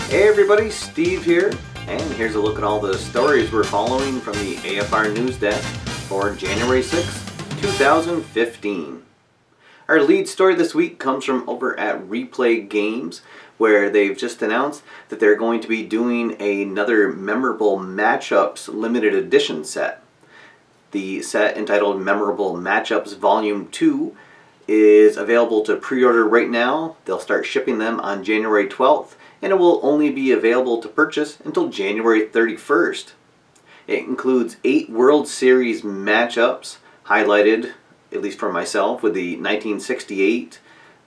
Hey everybody, Steve here, and here's a look at all the stories we're following from the AFR News Desk for January 6, 2015. Our lead story this week comes from over at APBA Games, where they've just announced that they're going to be doing another Memorable Matchups limited edition set. The set, entitled Memorable Matchups Volume 2, is available to pre-order right now. They'll start shipping them on January 12th, and it will only be available to purchase until January 31st. It includes 8 World Series matchups, highlighted, at least for myself, with the 1968,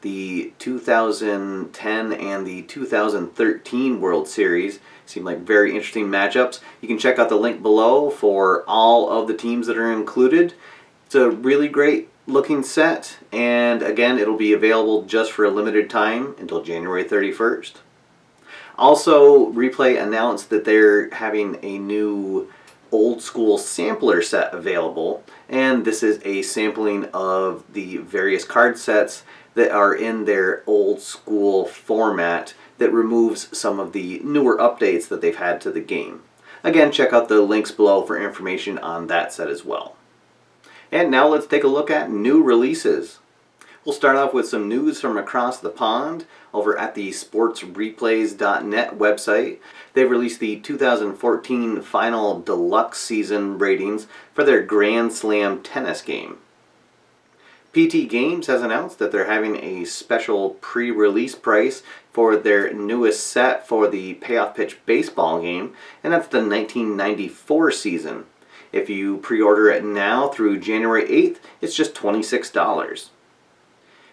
the 2010, and the 2013 World Series. Seem like very interesting matchups. You can check out the link below for all of the teams that are included. It's a really great looking set, and again, it'll be available just for a limited time until January 31st. Also, APBA announced that they're having a new old school sampler set available, and this is a sampling of the various card sets that are in their old school format that removes some of the newer updates that they've had to the game. Again, check out the links below for information on that set as well. And now let's take a look at new releases. We'll start off with some news from across the pond over at the sportsreplays.net website. They've released the 2014 final deluxe season ratings for their Grand Slam tennis game. PT Games has announced that they're having a special pre-release price for their newest set for the Payoff Pitch Baseball game, and that's the 1994 season. If you pre-order it now through January 8th, it's just $26.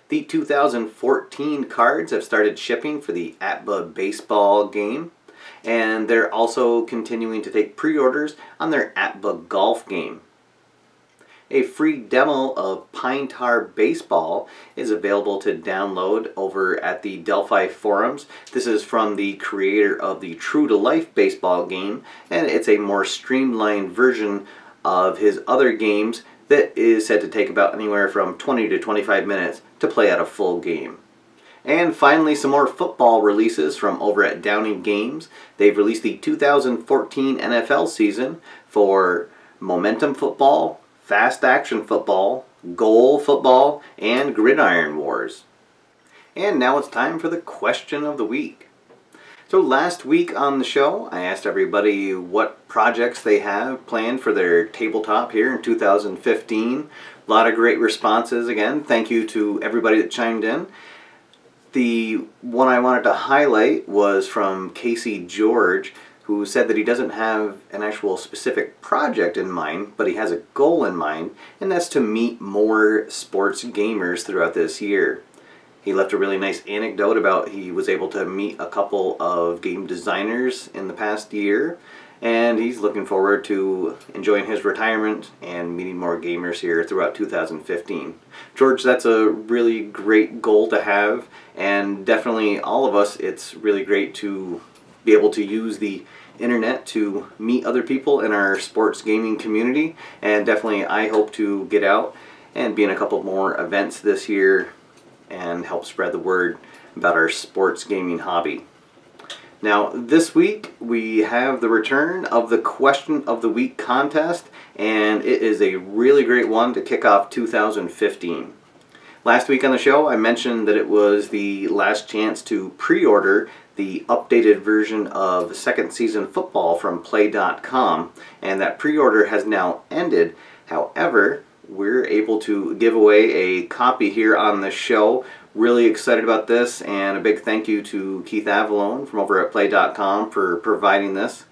The 2014 cards have started shipping for the APBA Baseball game, and they're also continuing to take pre-orders on their APBA Golf game. A free demo of Pine Tar Baseball is available to download over at the Delphi forums. This is from the creator of the True to Life baseball game, and it's a more streamlined version of his other games that is said to take about anywhere from 20 to 25 minutes to play out a full game. And finally, some more football releases from over at Downey Games. They've released the 2014 NFL season for Momentum Football, Fast Action Football, Goal Football, and Gridiron Wars. And now it's time for the question of the week. So last week on the show, I asked everybody what projects they have planned for their tabletop here in 2015. A lot of great responses again. Thank you to everybody that chimed in. The one I wanted to highlight was from Casey George, who said that he doesn't have an actual specific project in mind, but he has a goal in mind, and that's to meet more sports gamers throughout this year. He left a really nice anecdote about he was able to meet a couple of game designers in the past year, and he's looking forward to enjoying his retirement and meeting more gamers here throughout 2015. George, that's a really great goal to have, and definitely all of us, it's really great to be able to use the internet to meet other people in our sports gaming community, and definitely I hope to get out and be in a couple more events this year and help spread the word about our sports gaming hobby. Now this week we have the return of the Question of the Week contest, and it is a really great one to kick off 2015. Last week on the show I mentioned that it was the last chance to pre-order the updated version of second season football from Play.com, and that pre-order has now ended. However, we're able to give away a copy here on the show. Really excited about this, and a big thank you to Keith Avalone from over at Play.com for providing this.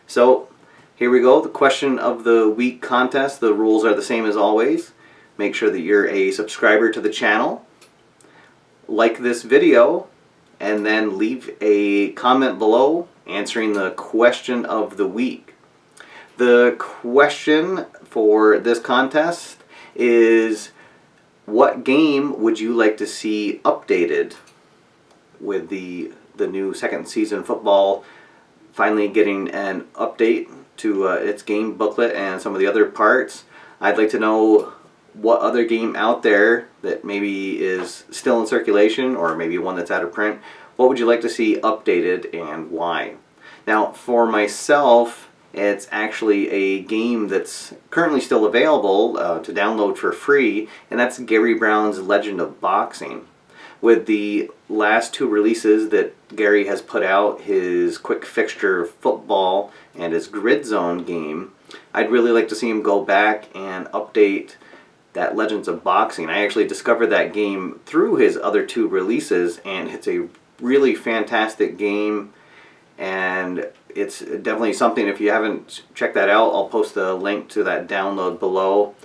So here we go, the Question of the Week contest. The rules are the same as always. Make sure that you're a subscriber to the channel, like this video, and then leave a comment below answering the question of the week. The question for this contest is, what game would you like to see updated with the new second season football finally getting an update to its game booklet and some of the other parts? I'd like to know what other game out there that maybe is still in circulation, or maybe one that's out of print, what would you like to see updated and why? Now, for myself, it's actually a game that's currently still available to download for free, and that's Gary Brown's Legend of Boxing. With the last two releases that Gary has put out, his Quick Fixture Football and his Grid Zone game, I'd really like to see him go back and update that Legends of Boxing. I actually discovered that game through his other two releases, and it's a really fantastic game, and it's definitely something, if you haven't checked that out, I'll post a link to that download below.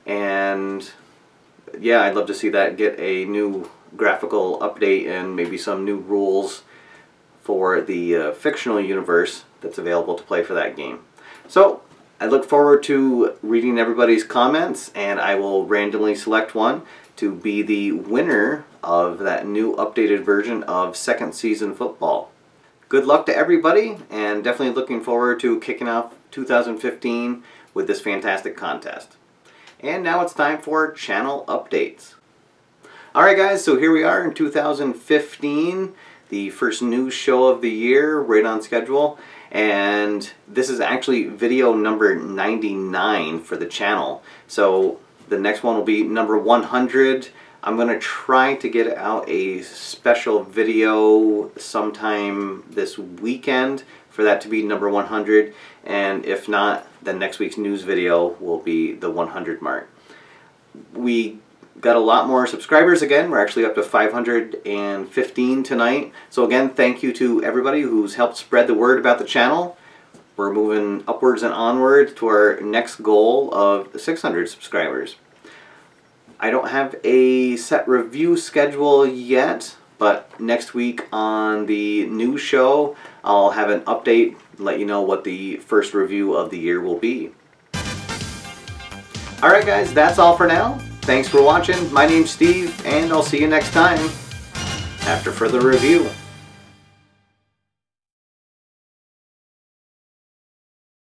And yeah, I'd love to see that get a new graphical update and maybe some new rules for the fictional universe that's available to play for that game. So I look forward to reading everybody's comments, and I will randomly select one to be the winner of that new updated version of second season football. Good luck to everybody, and definitely looking forward to kicking off 2015 with this fantastic contest. And now it's time for channel updates. Alright guys, so here we are in 2015, the first news show of the year, right on schedule. And this is actually video number 99 for the channel. So the next one will be number 100. I'm going to try to get out a special video sometime this weekend for that to be number 100. And if not, then next week's news video will be the 100 mark. We got a lot more subscribers again. We're actually up to 515 tonight. So again, thank you to everybody who's helped spread the word about the channel. We're moving upwards and onwards to our next goal of 600 subscribers. I don't have a set review schedule yet, but next week on the news show, I'll have an update, let you know what the first review of the year will be. Alright guys, that's all for now. Thanks for watching. My name's Steve, and I'll see you next time after further review.